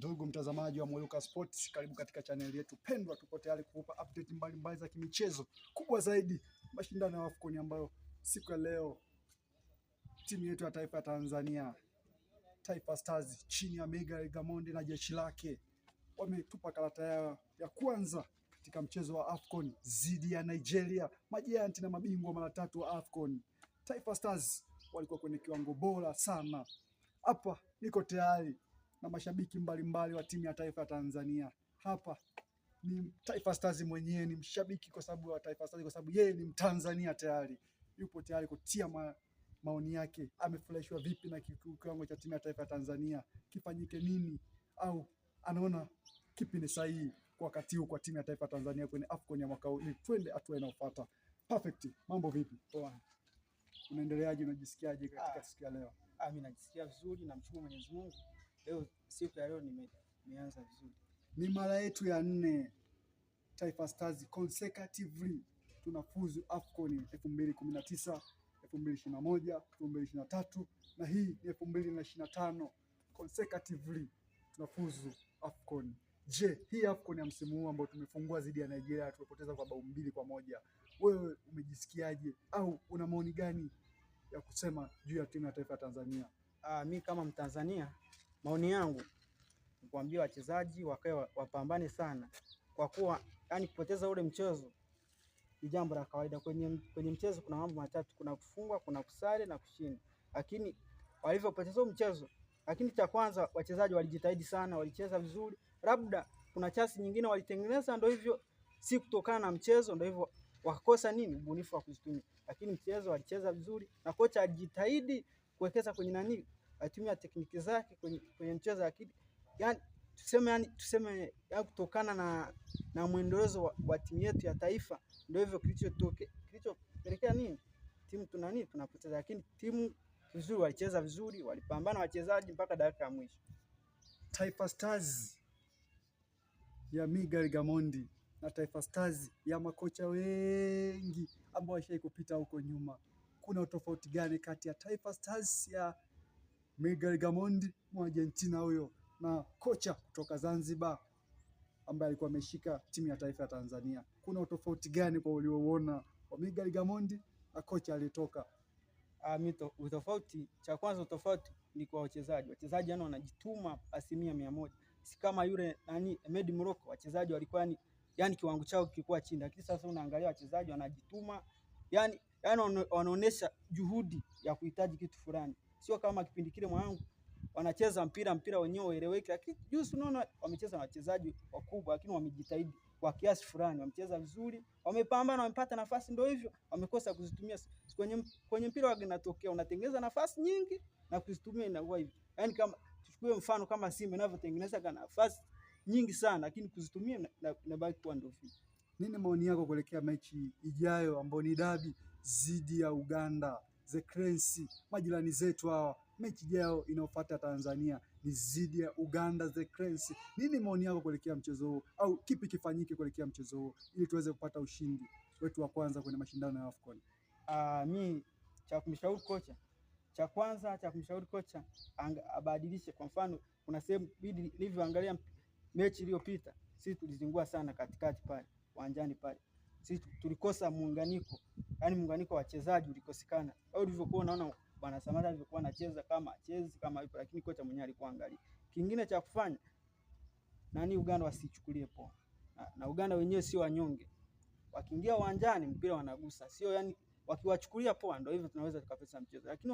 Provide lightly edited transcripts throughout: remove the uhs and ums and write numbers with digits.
Ndugu mtazamaji wa Mwinuka Sports, karibu katika channel yetu pendwa. Tupo tayari kukupa update mbalimbali za kimichezo, kubwa zaidi mashindano ya AFCON ambayo siku ya leo timu yetu ya taifa ya Tanzania, Taifa Stars, chini ya Miguel Gamondi na jeshi lake wametupa karata yao ya kwanza katika mchezo wa AFCON dhidi ya Nigeria, majianti na mabingwa mara 3 wa AFCON. Taifa Stars walikuwa kwenye kiwango bora sana. Hapa niko tayari na mashabiki mbalimbali wa timu ya taifa ya Tanzania. Hapa ni Taifa Stars mwenyewe, ni mshabiki kwa sababu wa Taifa Stars, kwa sababu yeye ni Mtanzania tayari. Yupo tayari kutia maoni yake, amefurahishwa vipi na kiwango cha timu ya taifa ya Tanzania, kifanyike nini, au anaona kipi ni sahihi kwa wakati huu kwa timu ya taifa ya Tanzania kwenye AFCON ya mwaka huu, ili twende hatua inayofuata. Perfect, mambo vipi? Poa. Unaendeleaje, unajisikiaje katika siku ya leo? Mimi najisikia vizuri, namshukuru Mwenyezi Mungu. Leo siku ya leo nimeanza vizuri. Ni mara yetu ya 4 Taifa Stars consecutively tunafuzu AFCON 2019, 2021, 2023 na hii ni 2025 consecutively tunafuzu AFCON. Je, hii AFCON ya msimu huu ambao tumefungua dhidi ya Nigeria tumepoteza kwa bao 2-1, wewe umejisikiaje au una maoni gani ya kusema juu ya timu ya taifa ya Tanzania? Mimi kama Mtanzania, maoni yangu ni kuambia wachezaji wakae wapambane sana, kwa kuwa yani kupoteza ule mchezo ni jambo la kawaida. Kwenye mchezo kuna mambo matatu: kuna kufungwa, kuna kusare na kushinda. Lakini walivyopoteza mchezo, lakini cha kwanza wachezaji walijitahidi sana, walicheza vizuri. Labda kuna chance nyingine walitengeneza, ndio hivyo, si kutokana na mchezo, ndio hivyo wakakosa nini, ubunifu wa kuzitumia. Lakini mchezo walicheza vizuri na kocha alijitahidi kuwekeza kwenye atumia tekniki zake kwenye mchezo. Lakini tuseme kutokana na mwendelezo wa timu yetu ya taifa, ndio hivyo kilichopelekea nini, timu tunapoteza. Lakini timu vizuri, walicheza vizuri, walipambana wachezaji mpaka dakika ya mwisho. Taifa Stars ya Miguel Gamondi na Taifa Stars ya makocha wengi ambao washai kupita huko nyuma, kuna utofauti gani kati ya Taifa Stars ya Miguel Gamondi Argentina huyo na kocha kutoka Zanzibar ambaye alikuwa ameshika timu ya taifa ya Tanzania? Kuna utofauti gani kwa ulioona wa Miguel Gamondi na kocha alitoka? Utofauti, cha kwanza utofauti ni kwa wachezaji. Wachezaji wanajituma 100%. Si kama yule Ahmed Morocco, wachezaji walikuwa yani kiwango chao kilikuwa chini. Lakini sasa unaangalia wachezaji wanajituma, yani wanaonesha juhudi ya kuhitaji kitu fulani. Sio kama kipindi kile mwanangu wanacheza mpira wenyewe ueleweki. Lakini juzi unaona wamecheza na wachezaji wakubwa, lakini wamejitahidi kwa kiasi fulani, wamecheza vizuri, wamepambana, wamepata nafasi, ndio hivyo wamekosa kuzitumia. Kwenye mpira inatokea unatengeneza nafasi nyingi na kuzitumia inakuwa hivi. Yani kama tuchukue mfano kama Simba inavyotengeneza nafasi nyingi sana, lakini kuzitumia inabaki kuwa ndio hivi. Nini maoni yako kuelekea mechi ijayo ambayo ni dabi dhidi ya Uganda, The Cranes, majirani zetu hawa? Mechi ijayo inayofuata Tanzania ni dhidi ya Uganda, The Cranes. Nini maoni yako kuelekea mchezo huu, au kipi kifanyike kuelekea mchezo huu ili tuweze kupata ushindi wetu wa kwanza kwenye mashindano ya AFCON? Mimi cha kumshauri kocha, cha kwanza cha kumshauri kocha abadilishe. Kwa mfano kuna sehemu nilivyoangalia mechi iliyopita, sisi tulizingua sana katikati pale uwanjani pale, sisi tulikosa muunganiko, yani muunganiko wa wachezaji ulikosekana. Au ulivyokuwa unaona Bwana Samata alivyokuwa anacheza kama yupo, lakini kocha mwenyewe alikuwa angalia. Kingine cha kufanya Uganda wasichukulie poa, na Uganda wenyewe sio wanyonge, wakiingia uwanjani mpira wanagusa, sio yani wakiwachukulia poa, ndio hivyo tunaweza tukapesa mchezo. Lakini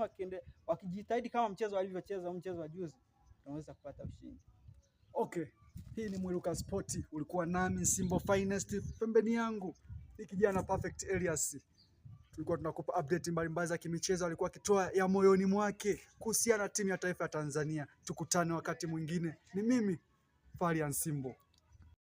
wakijitahidi kama mchezo walivyocheza mchezo wa juzi, tunaweza kupata ushindi. Okay, hii ni Mwinuka Sport, ulikuwa nami Simbo Finest, pembeni yangu ni kijana Perfect Elias. Tulikuwa tunakupa update mbalimbali za kimichezo, alikuwa akitoa ya moyoni mwake kuhusiana na timu ya taifa ya Tanzania. Tukutane wakati mwingine. Ni mimi Farian Simbo.